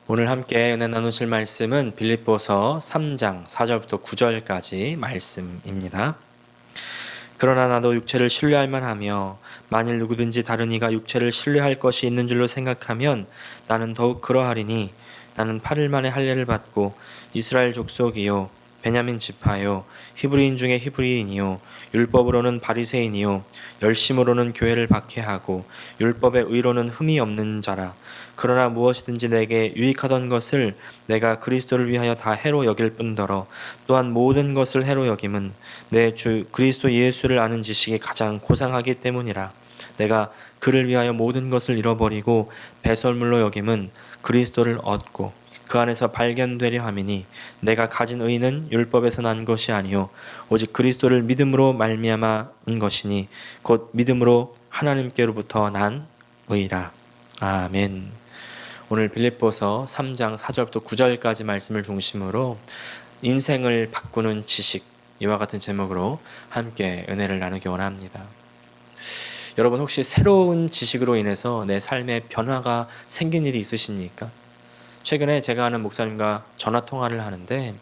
오늘 함께 은혜 나누실 말씀은 빌립보서 3장 4절부터 9절까지 말씀입니다. 그러나 나도 육체를 신뢰할 만하며 만일 누구든지 다른 이가 육체를 신뢰할 것이 있는 줄로 생각하면 나는 더욱 그러하리니 나는 8일 만에 할례를 받고 이스라엘 족속이요 베냐민 지파요 히브리인 중에 히브리인이요 율법으로는 바리새인이요 열심으로는 교회를 박해하고 율법의 의로는 흠이 없는 자라. 그러나 무엇이든지 내게 유익하던 것을 내가 그리스도를 위하여 다 해로 여길 뿐더러 또한 모든 것을 해로 여김은 내 주 그리스도 예수를 아는 지식이 가장 고상하기 때문이라. 내가 그를 위하여 모든 것을 잃어버리고 배설물로 여김은 그리스도를 얻고 그 안에서 발견되려 함이니 내가 가진 의는 율법에서 난 것이 아니요 오직 그리스도를 믿음으로 말미암아인 것이니 곧 믿음으로 하나님께로부터 난 의라. 아멘. 오늘 빌립보서 3장 4절부터 9절까지 말씀을 중심으로 인생을 바꾸는 지식, 이와 같은 제목으로 함께 은혜를 나누기 원합니다. 여러분, 혹시 새로운 지식으로 인해서 내 삶에 변화가 생긴 일이 있으십니까? 최근에 제가 아는 목사님과 전화 통화를 하는데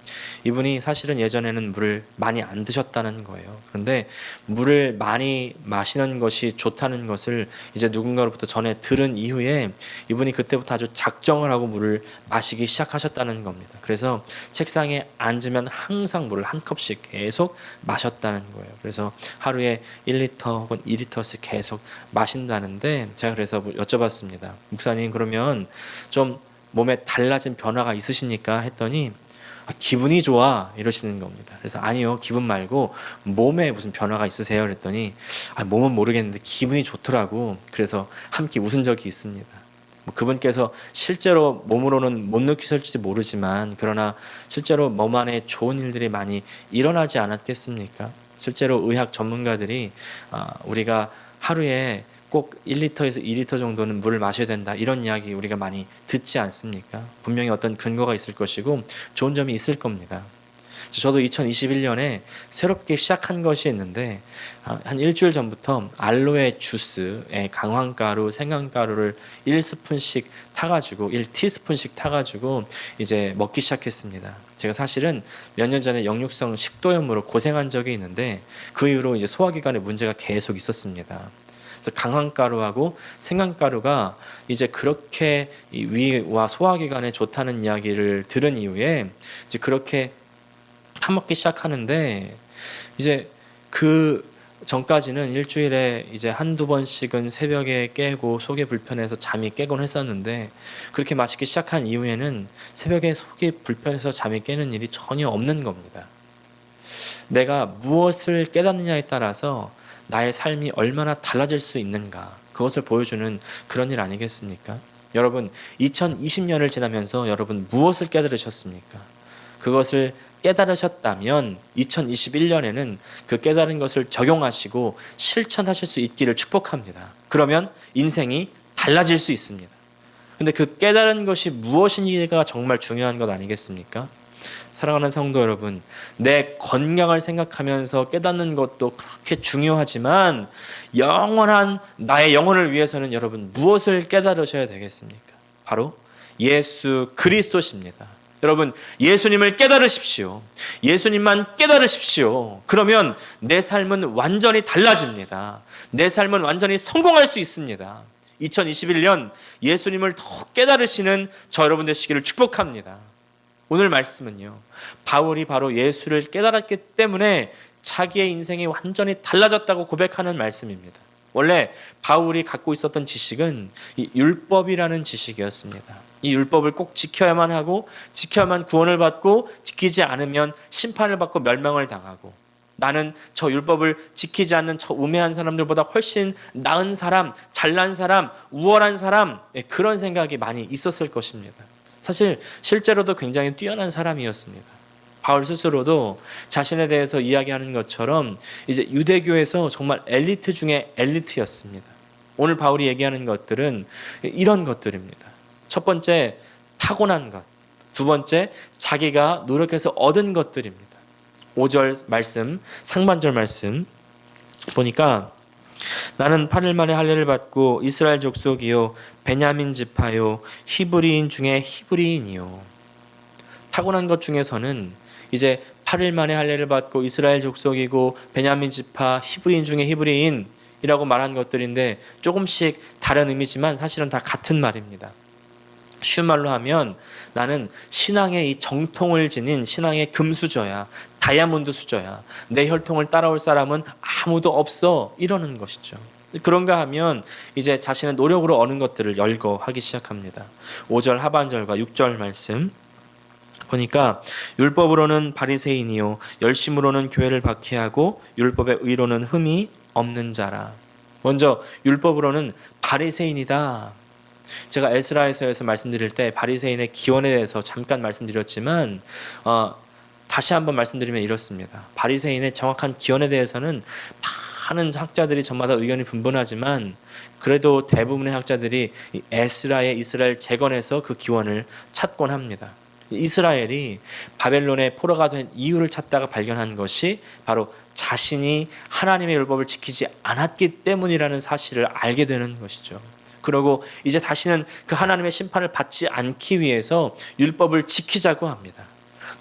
이분이 사실은 예전에는 물을 많이 안 드셨다는 거예요. 그런데 물을 많이 마시는 것이 좋다는 것을 이제 누군가로부터 전해 들은 이후에 이분이 그때부터 아주 작정을 하고 물을 마시기 시작하셨다는 겁니다. 그래서 책상에 앉으면 항상 물을 한 컵씩 계속 마셨다는 거예요. 그래서 하루에 1리터 혹은 2리터씩 계속 마신다는데 제가 그래서 여쭤봤습니다. 목사님, 그러면 좀 몸에 달라진 변화가 있으십니까? 했더니 기분이 좋아 이러시는 겁니다. 그래서 아니요, 기분 말고 몸에 무슨 변화가 있으세요? 그랬더니 몸은 모르겠는데 기분이 좋더라고. 그래서 함께 웃은 적이 있습니다. 그분께서 실제로 몸으로는 못 느끼실지 모르지만 그러나 실제로 몸 안에 좋은 일들이 많이 일어나지 않았겠습니까? 실제로 의학 전문가들이 우리가 하루에 꼭 1리터에서 2리터 정도는 물을 마셔야 된다, 이런 이야기 우리가 많이 듣지 않습니까? 분명히 어떤 근거가 있을 것이고 좋은 점이 있을 겁니다. 저도 2021년에 새롭게 시작한 것이 있는데 한 일주일 전부터 알로에 주스에 강황가루, 생강가루를 1스푼씩 타가지고 1티스푼씩 타가지고 이제 먹기 시작했습니다. 제가 사실은 몇 년 전에 역류성 식도염으로 고생한 적이 있는데 그 이후로 이제 소화기관에 문제가 계속 있었습니다. 그래서 강황가루하고 생강가루가 이제 그렇게 위와 소화기관에 좋다는 이야기를 들은 이후에 이제 그렇게 타먹기 시작하는데 이제 그 전까지는 일주일에 이제 한두 번씩은 새벽에 깨고 속이 불편해서 잠이 깨곤 했었는데 그렇게 마시기 시작한 이후에는 새벽에 속이 불편해서 잠이 깨는 일이 전혀 없는 겁니다. 내가 무엇을 깨닫느냐에 따라서 나의 삶이 얼마나 달라질 수 있는가, 그것을 보여주는 그런 일 아니겠습니까? 여러분, 2020년을 지나면서 여러분 무엇을 깨달으셨습니까? 그것을 깨달으셨다면 2021년에는 그 깨달은 것을 적용하시고 실천하실 수 있기를 축복합니다. 그러면 인생이 달라질 수 있습니다. 근데 그 깨달은 것이 무엇인지가 정말 중요한 것 아니겠습니까? 사랑하는 성도 여러분, 내 건강을 생각하면서 깨닫는 것도 그렇게 중요하지만 영원한 나의 영혼을 위해서는 여러분 무엇을 깨달으셔야 되겠습니까? 바로 예수 그리스도십니다. 여러분, 예수님을 깨달으십시오. 예수님만 깨달으십시오. 그러면 내 삶은 완전히 달라집니다. 내 삶은 완전히 성공할 수 있습니다. 2021년 예수님을 더 깨달으시는 저 여러분 되시기를 축복합니다. 오늘 말씀은요, 바울이 바로 예수를 깨달았기 때문에 자기의 인생이 완전히 달라졌다고 고백하는 말씀입니다. 원래 바울이 갖고 있었던 지식은 이 율법이라는 지식이었습니다. 이 율법을 꼭 지켜야만 하고 지켜야만 구원을 받고 지키지 않으면 심판을 받고 멸망을 당하고 나는 저 율법을 지키지 않는 저 우매한 사람들보다 훨씬 나은 사람, 잘난 사람, 우월한 사람, 그런 생각이 많이 있었을 것입니다. 사실 실제로도 굉장히 뛰어난 사람이었습니다. 바울 스스로도 자신에 대해서 이야기하는 것처럼 이제 유대교에서 정말 엘리트 중에 엘리트였습니다. 오늘 바울이 얘기하는 것들은 이런 것들입니다. 첫 번째, 타고난 것. 두 번째, 자기가 노력해서 얻은 것들입니다. 5절 말씀, 상반절 말씀 보니까 나는 8일 만에 할례를 받고 이스라엘 족속이요 베냐민 지파요 히브리인 중에 히브리인이요. 타고난 것 중에서는 이제 8일 만에 할례를 받고 이스라엘 족속이고 베냐민 지파 히브리인 중에 히브리인이라고 말한 것들인데 조금씩 다른 의미지만 사실은 다 같은 말입니다. 쉬운 말로 하면 나는 신앙의 이 정통을 지닌 신앙의 금수저야, 다이아몬드 수저야. 내 혈통을 따라올 사람은 아무도 없어. 이러는 것이죠. 그런가 하면 이제 자신의 노력으로 얻는 것들을 열거하기 시작합니다. 5절 하반절과 6절 말씀 보니까 율법으로는 바리새인이요 열심으로는 교회를 박해하고 율법의 의로는 흠이 없는 자라. 먼저 율법으로는 바리새인이다. 제가 에스라에서에서 말씀드릴 때 바리새인의 기원에 대해서 잠깐 말씀드렸지만 다시 한번 말씀드리면 이렇습니다. 바리새인의 정확한 기원에 대해서는 많은 학자들이 저마다 의견이 분분하지만 그래도 대부분의 학자들이 에스라의 이스라엘 재건에서 그 기원을 찾곤 합니다. 이스라엘이 바벨론의 포로가 된 이유를 찾다가 발견한 것이 바로 자신이 하나님의 율법을 지키지 않았기 때문이라는 사실을 알게 되는 것이죠. 그러고 이제 다시는 그 하나님의 심판을 받지 않기 위해서 율법을 지키자고 합니다.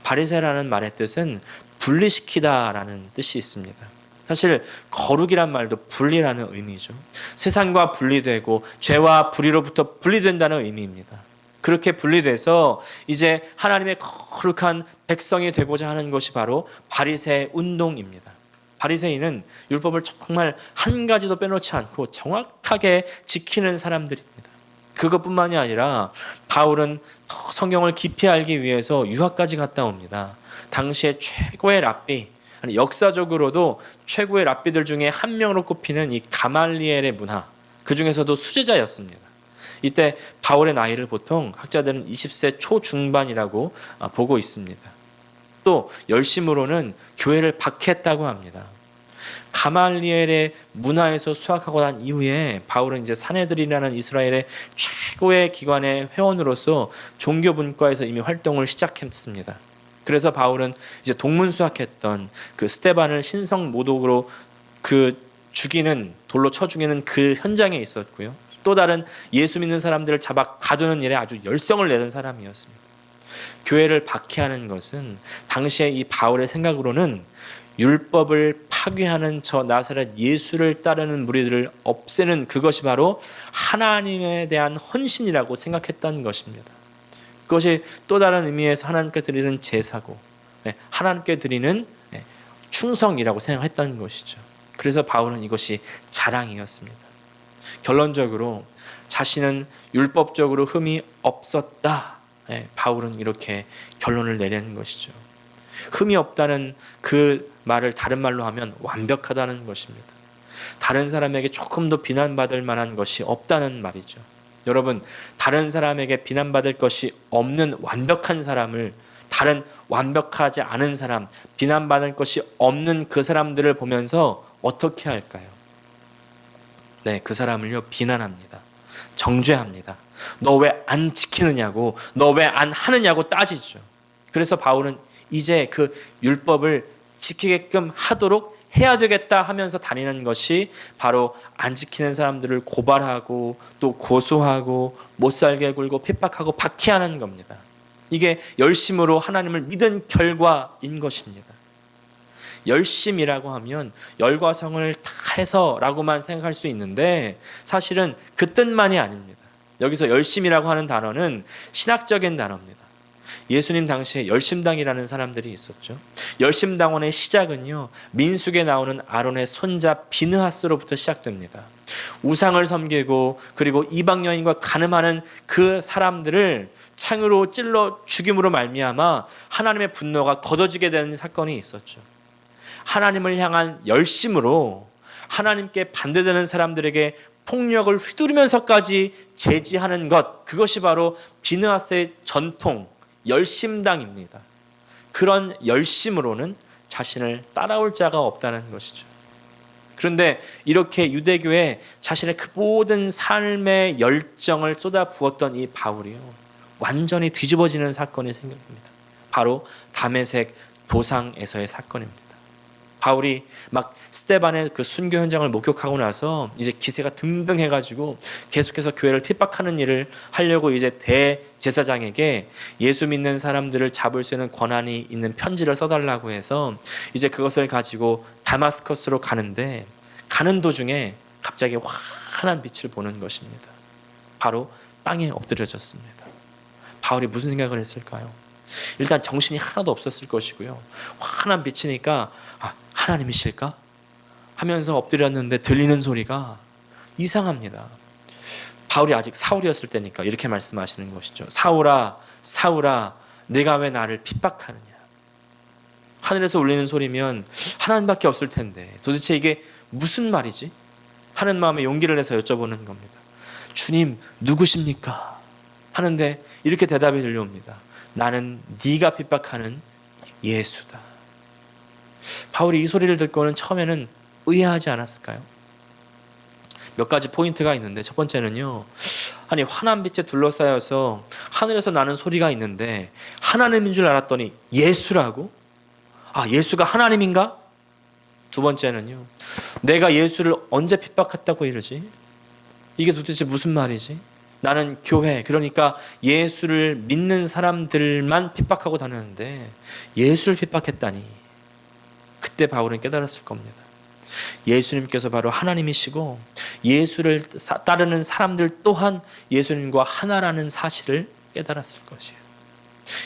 바리새라는 말의 뜻은 분리시키다라는 뜻이 있습니다. 사실 거룩이란 말도 분리라는 의미죠. 세상과 분리되고 죄와 불의로부터 분리된다는 의미입니다. 그렇게 분리돼서 이제 하나님의 거룩한 백성이 되고자 하는 것이 바로 바리새 운동입니다. 바리새인은 율법을 정말 한 가지도 빼놓지 않고 정확하게 지키는 사람들입니다. 그것뿐만이 아니라 바울은 성경을 깊이 알기 위해서 유학까지 갔다 옵니다. 당시에 최고의 랍비, 역사적으로도 최고의 랍비들 중에 한 명으로 꼽히는 이 가말리엘의 문화, 그 중에서도 수제자였습니다. 이때 바울의 나이를 보통 학자들은 20세 초중반이라고 보고 있습니다. 또 열심으로는 교회를 박해했다고 합니다. 가말리엘의 문화에서 수학하고 난 이후에 바울은 이제 사내들이라는 이스라엘의 최고의 기관의 회원으로서 종교 분과에서 이미 활동을 시작했습니다. 그래서 바울은 이제 동문수학했던 그 스데반을 신성 모독으로 그 죽이는 돌로 쳐 죽이는 그 현장에 있었고요. 또 다른 예수 믿는 사람들을 잡아 가두는 일에 아주 열성을 내던 사람이었습니다. 교회를 박해하는 것은 당시에 이 바울의 생각으로는 율법을 파괴하는 저 나사렛 예수를 따르는 무리들을 없애는 그것이 바로 하나님에 대한 헌신이라고 생각했던 것입니다. 그것이 또 다른 의미에서 하나님께 드리는 제사고 하나님께 드리는 충성이라고 생각했던 것이죠. 그래서 바울은 이것이 자랑이었습니다. 결론적으로 자신은 율법적으로 흠이 없었다. 바울은 이렇게 결론을 내리는 것이죠. 흠이 없다는 그 말을 다른 말로 하면 완벽하다는 것입니다. 다른 사람에게 조금 더 비난받을 만한 것이 없다는 말이죠. 여러분, 다른 사람에게 비난받을 것이 없는 완벽한 사람을 다른 완벽하지 않은 사람, 비난받을 것이 없는 그 사람들을 보면서 어떻게 할까요? 네, 그 사람을요 비난합니다. 정죄합니다. 너 왜 안 지키느냐고, 너 왜 안 하느냐고 따지죠. 그래서 바울은 이제 그 율법을 지키게끔 하도록 해야 되겠다 하면서 다니는 것이 바로 안 지키는 사람들을 고발하고 또 고소하고 못살게 굴고 핍박하고 박해하는 겁니다. 이게 열심으로 하나님을 믿은 결과인 것입니다. 열심이라고 하면 열과 성을 다해서라고만 생각할 수 있는데 사실은 그 뜻만이 아닙니다. 여기서 열심이라고 하는 단어는 신학적인 단어입니다. 예수님 당시에 열심당이라는 사람들이 있었죠. 열심당원의 시작은요, 민수기에 나오는 아론의 손자 비느하스로부터 시작됩니다. 우상을 섬기고 그리고 이방 여인과 간음하는 그 사람들을 창으로 찔러 죽임으로 말미암아 하나님의 분노가 걷어지게 되는 사건이 있었죠. 하나님을 향한 열심으로 하나님께 반대되는 사람들에게 폭력을 휘두르면서까지 제지하는 것, 그것이 바로 비느하스의 전통 열심당입니다. 그런 열심으로는 자신을 따라올 자가 없다는 것이죠. 그런데 이렇게 유대교에 자신의 그 모든 삶의 열정을 쏟아부었던 이 바울이요, 완전히 뒤집어지는 사건이 생깁니다. 바로 다메섹 도상에서의 사건입니다. 바울이 막 스데반의 그 순교 현장을 목격하고 나서 이제 기세가 등등해가지고 계속해서 교회를 핍박하는 일을 하려고 이제 대제사장에게 예수 믿는 사람들을 잡을 수 있는 권한이 있는 편지를 써달라고 해서 이제 그것을 가지고 다마스커스로 가는데, 가는 도중에 갑자기 환한 빛을 보는 것입니다. 바로 땅에 엎드려졌습니다. 바울이 무슨 생각을 했을까요? 일단 정신이 하나도 없었을 것이고요. 환한 빛이니까 하나님이실까? 하면서 엎드렸는데 들리는 소리가 이상합니다. 바울이 아직 사울이었을 때니까 이렇게 말씀하시는 것이죠. 사울아, 사울아, 내가 왜 나를 핍박하느냐? 하늘에서 울리는 소리면 하나님밖에 없을 텐데 도대체 이게 무슨 말이지? 하는 마음에 용기를 내서 여쭤보는 겁니다. 주님, 누구십니까? 하는데 이렇게 대답이 들려옵니다. 나는 네가 핍박하는 예수다. 바울이 이 소리를 듣고는 처음에는 의아하지 않았을까요? 몇 가지 포인트가 있는데, 첫 번째는요, 아니 환한 빛에 둘러싸여서 하늘에서 나는 소리가 있는데 하나님인 줄 알았더니 예수라고? 예수가 하나님인가? 두 번째는요, 내가 예수를 언제 핍박했다고 이러지? 이게 도대체 무슨 말이지? 나는 교회, 그러니까 예수를 믿는 사람들만 핍박하고 다녔는데 예수를 핍박했다니. 그때 바울은 깨달았을 겁니다. 예수님께서 바로 하나님이시고 예수를 따르는 사람들 또한 예수님과 하나라는 사실을 깨달았을 것이에요.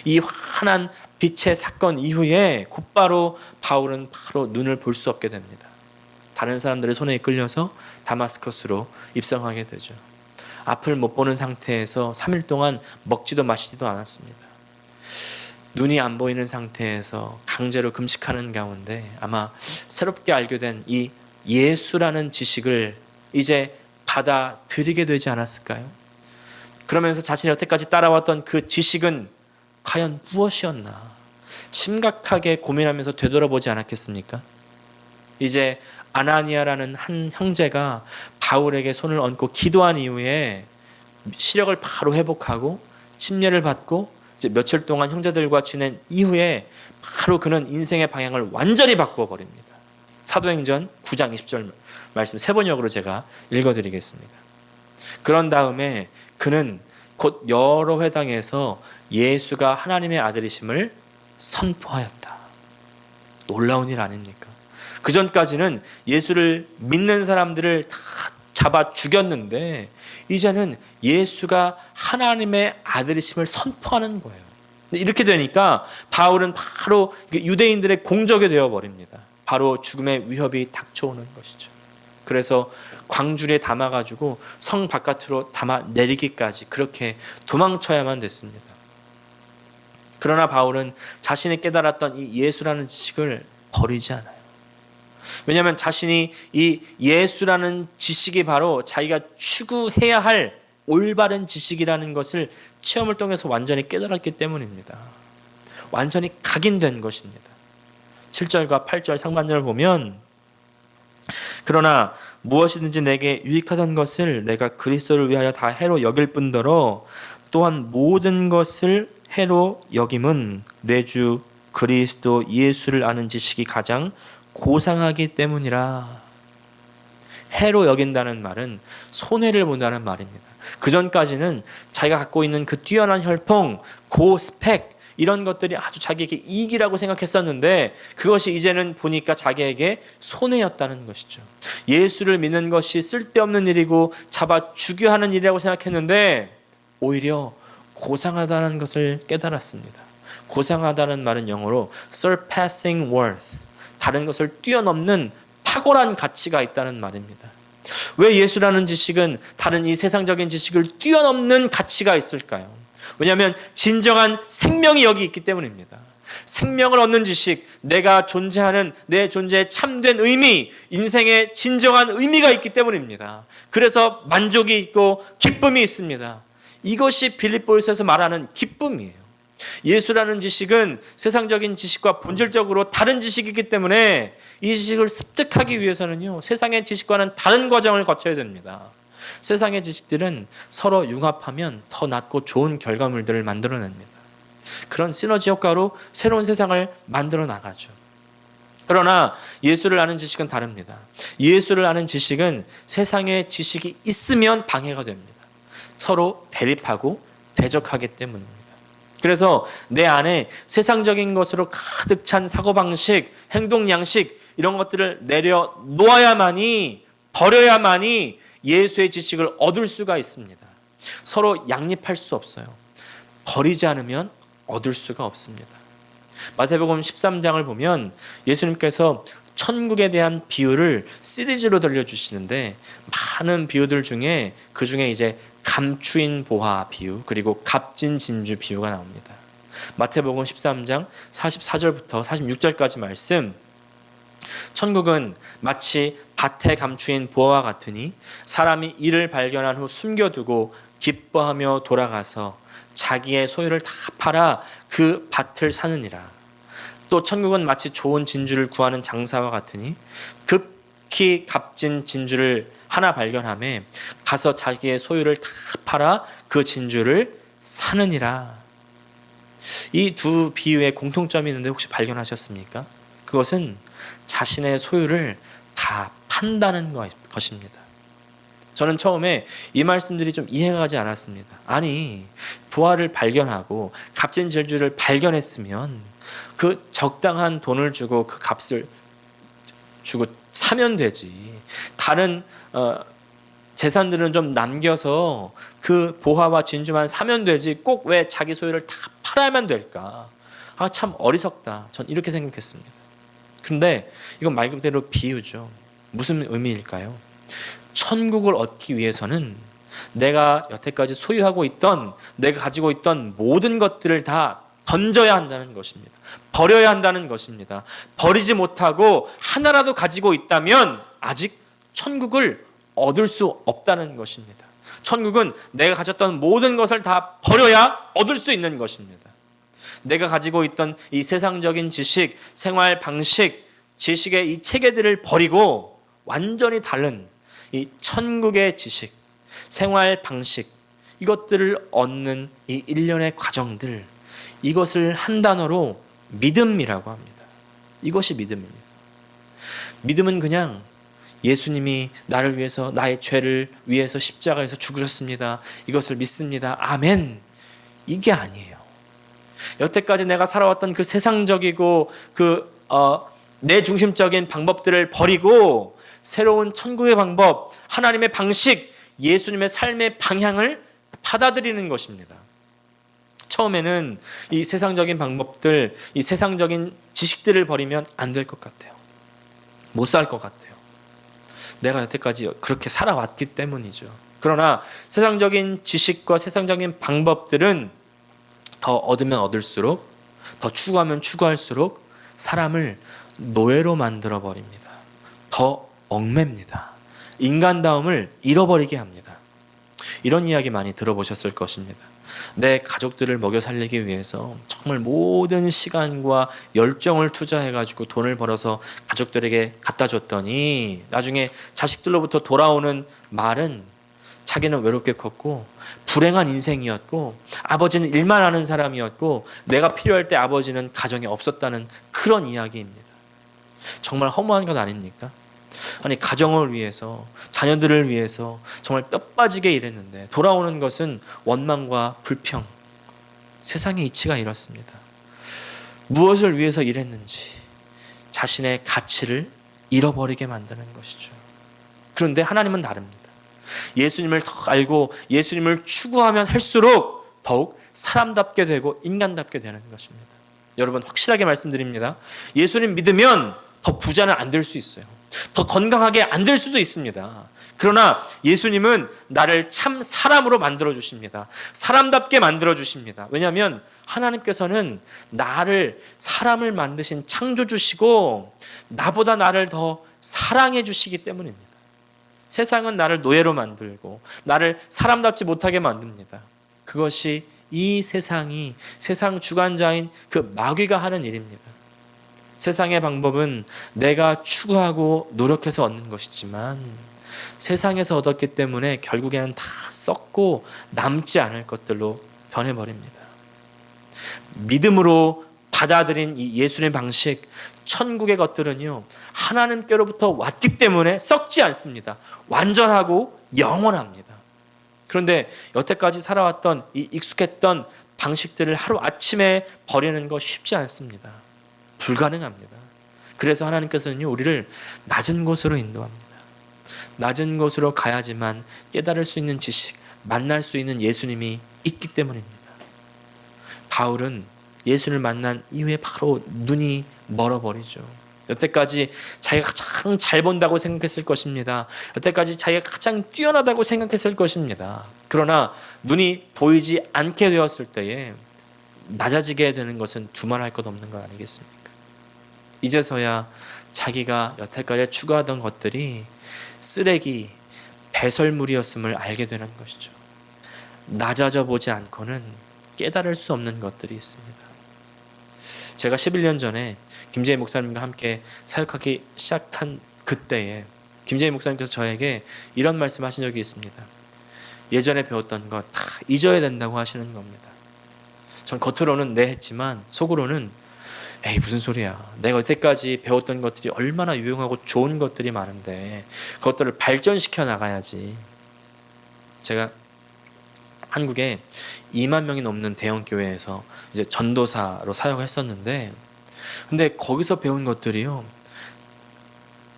이 환한 빛의 사건 이후에 곧바로 바울은 바로 눈을 볼 수 없게 됩니다. 다른 사람들의 손에 이끌려서 다마스커스로 입성하게 되죠. 앞을 못 보는 상태에서 3일 동안 먹지도 마시지도 않았습니다. 눈이 안 보이는 상태에서 강제로 금식하는 가운데 아마 새롭게 알게 된 이 예수라는 지식을 이제 받아들이게 되지 않았을까요? 그러면서 자신이 여태까지 따라왔던 그 지식은 과연 무엇이었나 심각하게 고민하면서 되돌아보지 않았겠습니까? 이제 아나니아라는 한 형제가 바울에게 손을 얹고 기도한 이후에 시력을 바로 회복하고 침례를 받고 이제 며칠 동안 형제들과 지낸 이후에 바로 그는 인생의 방향을 완전히 바꾸어 버립니다. 사도행전 9장 20절 말씀 세 번역으로 제가 읽어드리겠습니다. 그런 다음에 그는 곧 여러 회당에서 예수가 하나님의 아들이심을 선포하였다. 놀라운 일 아닙니까? 그 전까지는 예수를 믿는 사람들을 다 잡아 죽였는데 이제는 예수가 하나님의 아들이심을 선포하는 거예요. 이렇게 되니까 바울은 바로 유대인들의 공적이 되어버립니다. 바로 죽음의 위협이 닥쳐오는 것이죠. 그래서 광주리에 담아가지고 성 바깥으로 담아 내리기까지 그렇게 도망쳐야만 됐습니다. 그러나 바울은 자신이 깨달았던 이 예수라는 지식을 버리지 않아요. 왜냐하면 자신이 이 예수라는 지식이 바로 자기가 추구해야 할 올바른 지식이라는 것을 체험을 통해서 완전히 깨달았기 때문입니다. 완전히 각인된 것입니다. 7절과 8절 상반절을 보면 그러나 무엇이든지 내게 유익하던 것을 내가 그리스도를 위하여 다 해로 여길 뿐더러 또한 모든 것을 해로 여김은 내 주 그리스도 예수를 아는 지식이 가장 고상하기 때문이라. 해로 여긴다는 말은 손해를 본다는 말입니다. 그 전까지는 자기가 갖고 있는 그 뛰어난 혈통, 고스펙 이런 것들이 아주 자기에게 이익이라고 생각했었는데 그것이 이제는 보니까 자기에게 손해였다는 것이죠. 예수를 믿는 것이 쓸데없는 일이고 잡아 죽여 하는 일이라고 생각했는데 오히려 고상하다는 것을 깨달았습니다. 고상하다는 말은 영어로 surpassing worth, 다른 것을 뛰어넘는 탁월한 가치가 있다는 말입니다. 왜 예수라는 지식은 다른 이 세상적인 지식을 뛰어넘는 가치가 있을까요? 왜냐하면 진정한 생명이 여기 있기 때문입니다. 생명을 얻는 지식, 내가 존재하는 내 존재의 참된 의미, 인생의 진정한 의미가 있기 때문입니다. 그래서 만족이 있고 기쁨이 있습니다. 이것이 빌립보서에서 말하는 기쁨이에요. 예수라는 지식은 세상적인 지식과 본질적으로 다른 지식이기 때문에 이 지식을 습득하기 위해서는요, 세상의 지식과는 다른 과정을 거쳐야 됩니다. 세상의 지식들은 서로 융합하면 더 낫고 좋은 결과물들을 만들어냅니다. 그런 시너지 효과로 새로운 세상을 만들어 나가죠. 그러나 예수를 아는 지식은 다릅니다. 예수를 아는 지식은 세상에 지식이 있으면 방해가 됩니다. 서로 대립하고 대적하기 때문입니다. 그래서 내 안에 세상적인 것으로 가득 찬 사고방식, 행동 양식 이런 것들을 내려놓아야만이, 버려야만이 예수의 지식을 얻을 수가 있습니다. 서로 양립할 수 없어요. 버리지 않으면 얻을 수가 없습니다. 마태복음 13장을 보면 예수님께서 천국에 대한 비유를 시리즈로 들려주시는데 많은 비유들 중에 그 중에 이제 감추인 보화 비유 그리고 값진 진주 비유가 나옵니다. 마태복음 13장 44절부터 46절까지 말씀, 천국은 마치 밭에 감추인 보화와 같으니 사람이 이를 발견한 후 숨겨두고 기뻐하며 돌아가서 자기의 소유를 다 팔아 그 밭을 사느니라. 또 천국은 마치 좋은 진주를 구하는 장사와 같으니 급히 값진 진주를 하나 발견하매 가서 자기의 소유를 다 팔아 그 진주를 사느니라. 이 두 비유의 공통점이 있는데 혹시 발견하셨습니까? 그것은 자신의 소유를 다 판다는 것입니다. 저는 처음에 이 말씀들이 좀 이해가 가지 않았습니다. 아니, 보화를 발견하고 값진 진주를 발견했으면 그 적당한 돈을 주고 그 값을 주고 사면 되지. 다른 재산들은 좀 남겨서 그 보화와 진주만 사면 되지. 꼭 왜 자기 소유를 다 팔아야만 될까? 아, 참 어리석다. 전 이렇게 생각했습니다. 그런데 이건 말 그대로 비유죠. 무슨 의미일까요? 천국을 얻기 위해서는 내가 여태까지 소유하고 있던, 내가 가지고 있던 모든 것들을 다 던져야 한다는 것입니다. 버려야 한다는 것입니다. 버리지 못하고 하나라도 가지고 있다면 아직 천국을 얻을 수 없다는 것입니다. 천국은 내가 가졌던 모든 것을 다 버려야 얻을 수 있는 것입니다. 내가 가지고 있던 이 세상적인 지식, 생활 방식, 지식의 이 체계들을 버리고 완전히 다른 이 천국의 지식, 생활 방식, 이것들을 얻는 이 일련의 과정들, 이것을 한 단어로 믿음이라고 합니다. 이것이 믿음입니다. 믿음은 그냥 예수님이 나를 위해서, 나의 죄를 위해서 십자가에서 죽으셨습니다. 이것을 믿습니다. 아멘. 이게 아니에요. 여태까지 내가 살아왔던 그 세상적이고 내 중심적인 방법들을 버리고 새로운 천국의 방법, 하나님의 방식, 예수님의 삶의 방향을 받아들이는 것입니다. 처음에는 이 세상적인 방법들, 이 세상적인 지식들을 버리면 안 될 것 같아요. 못 살 것 같아요. 내가 여태까지 그렇게 살아왔기 때문이죠. 그러나 세상적인 지식과 세상적인 방법들은 더 얻으면 얻을수록, 더 추구하면 추구할수록 사람을 노예로 만들어 버립니다. 더 얽맵니다. 인간다움을 잃어버리게 합니다. 이런 이야기 많이 들어보셨을 것입니다. 내 가족들을 먹여 살리기 위해서 정말 모든 시간과 열정을 투자해가지고 돈을 벌어서 가족들에게 갖다 줬더니 나중에 자식들로부터 돌아오는 말은 자기는 외롭게 컸고 불행한 인생이었고 아버지는 일만 하는 사람이었고 내가 필요할 때 아버지는 가정에 없었다는 그런 이야기입니다. 정말 허무한 것 아닙니까? 아니, 가정을 위해서, 자녀들을 위해서 정말 뼈 빠지게 일했는데 돌아오는 것은 원망과 불평. 세상의 이치가 이렇습니다. 무엇을 위해서 일했는지 자신의 가치를 잃어버리게 만드는 것이죠. 그런데 하나님은 다릅니다. 예수님을 더 알고 예수님을 추구하면 할수록 더욱 사람답게 되고 인간답게 되는 것입니다. 여러분, 확실하게 말씀드립니다. 예수님 믿으면 더 부자는 안 될 수 있어요. 더 건강하게 안 될 수도 있습니다. 그러나 예수님은 나를 참 사람으로 만들어 주십니다. 사람답게 만들어 주십니다. 왜냐하면 하나님께서는 나를, 사람을 만드신 창조주시고 나보다 나를 더 사랑해 주시기 때문입니다. 세상은 나를 노예로 만들고 나를 사람답지 못하게 만듭니다. 그것이 이 세상이, 세상 주관자인 그 마귀가 하는 일입니다. 세상의 방법은 내가 추구하고 노력해서 얻는 것이지만 세상에서 얻었기 때문에 결국에는 다 썩고 남지 않을 것들로 변해버립니다. 믿음으로 받아들인 이 예수님의 방식, 천국의 것들은요, 하나님께로부터 왔기 때문에 썩지 않습니다. 완전하고 영원합니다. 그런데 여태까지 살아왔던 이 익숙했던 방식들을 하루아침에 버리는 거 쉽지 않습니다. 불가능합니다. 그래서 하나님께서는요, 우리를 낮은 곳으로 인도합니다. 낮은 곳으로 가야지만 깨달을 수 있는 지식, 만날 수 있는 예수님이 있기 때문입니다. 바울은 예수를 만난 이후에 바로 눈이 멀어버리죠. 여태까지 자기가 가장 잘 본다고 생각했을 것입니다. 여태까지 자기가 가장 뛰어나다고 생각했을 것입니다. 그러나 눈이 보이지 않게 되었을 때에 낮아지게 되는 것은 두말할 것 없는 것 아니겠습니까? 이제서야 자기가 여태까지 추구하던 것들이 쓰레기, 배설물이었음을 알게 되는 것이죠. 낮아져 보지 않고는 깨달을 수 없는 것들이 있습니다. 제가 11년 전에 김재희 목사님과 함께 사역하기 시작한 그때에 김재희 목사님께서 저에게 이런 말씀하신 적이 있습니다. 예전에 배웠던 것 다 잊어야 된다고 하시는 겁니다. 전 겉으로는 네 했지만 속으로는 에이 무슨 소리야. 내가 여태까지 배웠던 것들이 얼마나 유용하고 좋은 것들이 많은데 그것들을 발전시켜 나가야지. 제가 한국에 2만 명이 넘는 대형 교회에서 이제 전도사로 사역을 했었는데, 근데 거기서 배운 것들이요,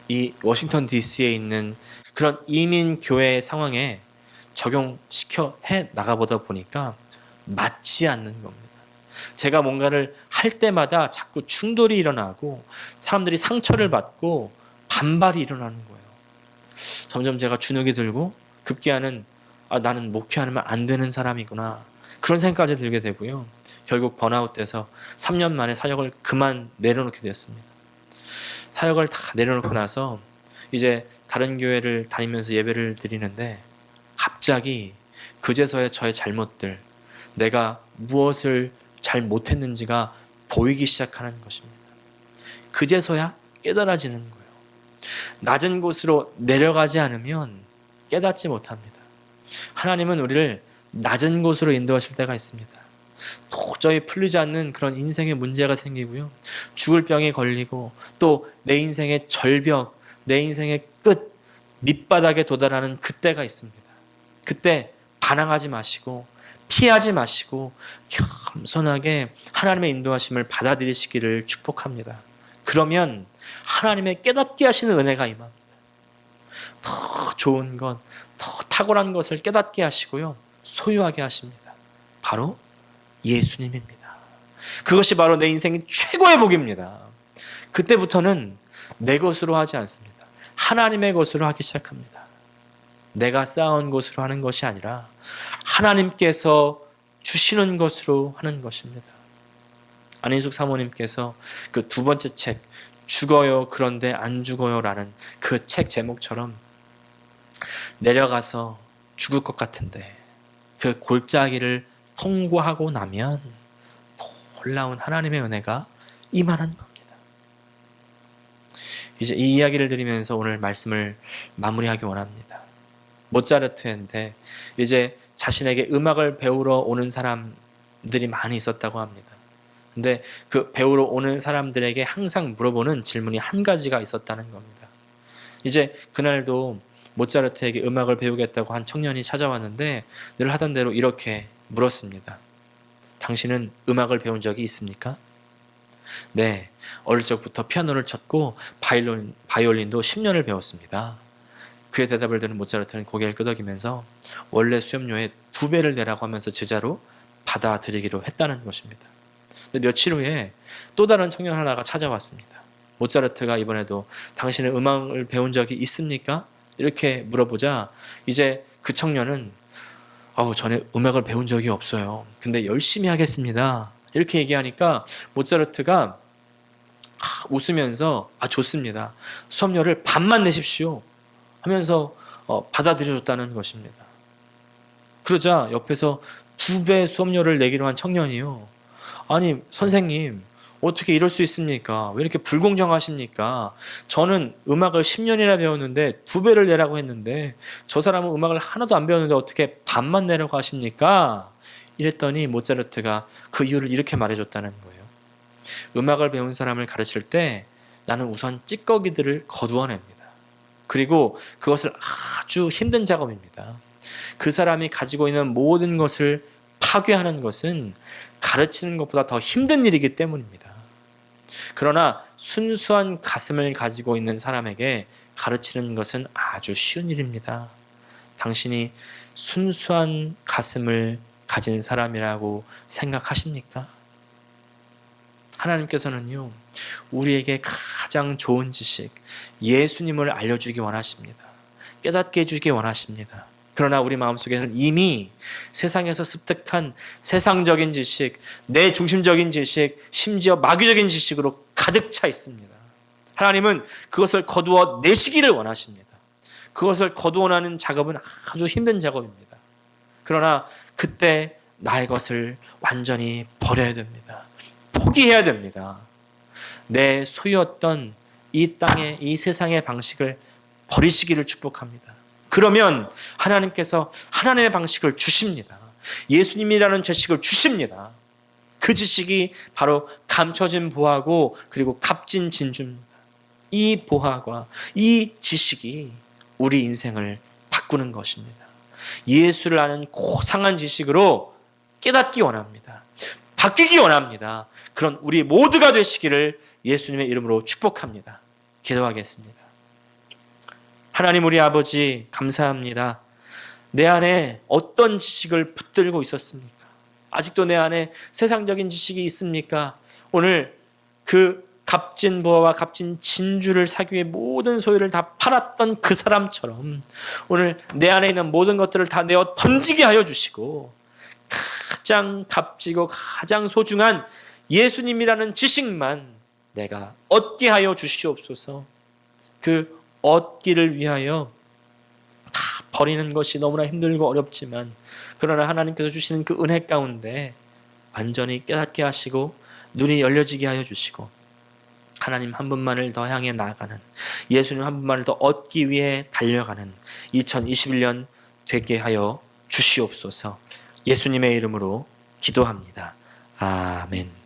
이 워싱턴 DC에 있는 그런 이민 교회 상황에 적용시켜 해 나가보다 보니까 맞지 않는 겁니다. 제가 뭔가를 할 때마다 자꾸 충돌이 일어나고 사람들이 상처를 받고 반발이 일어나는 거예요. 점점 제가 주눅이 들고 급기야는 나는 목회하면 안 되는 사람이구나, 그런 생각까지 들게 되고요. 결국 번아웃돼서 3년 만에 사역을 그만 내려놓게 되었습니다. 사역을 다 내려놓고 나서 이제 다른 교회를 다니면서 예배를 드리는데 갑자기 그제서야 저의 잘못들, 내가 무엇을 잘 못했는지가 보이기 시작하는 것입니다. 그제서야 깨달아지는 거예요. 낮은 곳으로 내려가지 않으면 깨닫지 못합니다. 하나님은 우리를 낮은 곳으로 인도하실 때가 있습니다. 도저히 풀리지 않는 그런 인생의 문제가 생기고요. 죽을 병에 걸리고 또 내 인생의 절벽, 내 인생의 끝, 밑바닥에 도달하는 그때가 있습니다. 그때 반항하지 마시고 피하지 마시고 겸손하게 하나님의 인도하심을 받아들이시기를 축복합니다. 그러면 하나님의 깨닫게 하시는 은혜가 임합니다. 더 좋은 것, 더 탁월한 것을 깨닫게 하시고요, 소유하게 하십니다. 바로 예수님입니다. 그것이 바로 내 인생의 최고의 복입니다. 그때부터는 내 것으로 하지 않습니다. 하나님의 것으로 하기 시작합니다. 내가 쌓아온 것으로 하는 것이 아니라 하나님께서 주시는 것으로 하는 것입니다. 안인숙 사모님께서 그 두 번째 책, 죽어요 그런데 안 죽어요 라는 그 책 제목처럼 내려가서 죽을 것 같은데 그 골짜기를 통과하고 나면 놀라운 하나님의 은혜가 임하는 겁니다. 이제 이 이야기를 드리면서 오늘 말씀을 마무리하기 원합니다. 모차르트인데 이제 자신에게 음악을 배우러 오는 사람들이 많이 있었다고 합니다. 근데 그 배우러 오는 사람들에게 항상 물어보는 질문이 한 가지가 있었다는 겁니다. 이제 그날도 모차르트에게 음악을 배우겠다고 한 청년이 찾아왔는데 늘 하던 대로 이렇게 물었습니다. 당신은 음악을 배운 적이 있습니까? 네, 어릴 적부터 피아노를 쳤고 바이올린도 10년을 배웠습니다. 그의 대답을 듣는 모차르트는 고개를 끄덕이면서 원래 수업료의 2배를 내라고 하면서 제자로 받아들이기로 했다는 것입니다. 근데 며칠 후에 또 다른 청년 하나가 찾아왔습니다. 모차르트가 이번에도 당신은 음악을 배운 적이 있습니까? 이렇게 물어보자 이제 그 청년은 전에 음악을 배운 적이 없어요. 근데 열심히 하겠습니다. 이렇게 얘기하니까 모차르트가 웃으면서 좋습니다. 수업료를 반만 내십시오 하면서 받아들여줬다는 것입니다. 그러자 옆에서 2배 수업료를 내기로 한 청년이요, 아니 선생님 어떻게 이럴 수 있습니까? 왜 이렇게 불공정하십니까? 저는 음악을 10년이나 배웠는데 2배를 내라고 했는데 저 사람은 음악을 하나도 안 배웠는데 어떻게 반만 내라고 하십니까? 이랬더니 모차르트가 그 이유를 이렇게 말해줬다는 거예요. 음악을 배운 사람을 가르칠 때 나는 우선 찌꺼기들을 거두어냅니다. 그리고 그것을 아주 힘든 작업입니다. 그 사람이 가지고 있는 모든 것을 파괴하는 것은 가르치는 것보다 더 힘든 일이기 때문입니다. 그러나 순수한 가슴을 가지고 있는 사람에게 가르치는 것은 아주 쉬운 일입니다. 당신이 순수한 가슴을 가진 사람이라고 생각하십니까? 하나님께서는요, 우리에게 가장 좋은 지식, 예수님을 알려주기 원하십니다. 깨닫게 해주기 원하십니다. 그러나 우리 마음속에는 이미 세상에서 습득한 세상적인 지식, 내 중심적인 지식, 심지어 마귀적인 지식으로 가득 차 있습니다. 하나님은 그것을 거두어 내시기를 원하십니다. 그것을 거두어내는 작업은 아주 힘든 작업입니다. 그러나 그때 나의 것을 완전히 버려야 됩니다. 포기해야 됩니다. 내 소유였던 이 땅의, 이 세상의 방식을 버리시기를 축복합니다. 그러면 하나님께서 하나님의 방식을 주십니다. 예수님이라는 지식을 주십니다. 그 지식이 바로 감춰진 보화고 그리고 값진 진주입니다. 이 보화과 이 지식이 우리 인생을 바꾸는 것입니다. 예수를 아는 고상한 지식으로 깨닫기 원합니다. 바뀌기 원합니다. 그런 우리 모두가 되시기를 예수님의 이름으로 축복합니다. 기도하겠습니다. 하나님 우리 아버지 감사합니다. 내 안에 어떤 지식을 붙들고 있었습니까? 아직도 내 안에 세상적인 지식이 있습니까? 오늘 그 값진 보화와 값진 진주를 사기 위해 모든 소유를 다 팔았던 그 사람처럼 오늘 내 안에 있는 모든 것들을 다 내어 던지게 하여 주시고 가장 값지고 가장 소중한 예수님이라는 지식만 내가 얻게 하여 주시옵소서. 그 얻기를 위하여 다 버리는 것이 너무나 힘들고 어렵지만 그러나 하나님께서 주시는 그 은혜 가운데 완전히 깨닫게 하시고 눈이 열려지게 하여 주시고 하나님 한 분만을 더 향해 나아가는, 예수님 한 분만을 더 얻기 위해 달려가는 2021년 되게 하여 주시옵소서. 예수님의 이름으로 기도합니다. 아멘.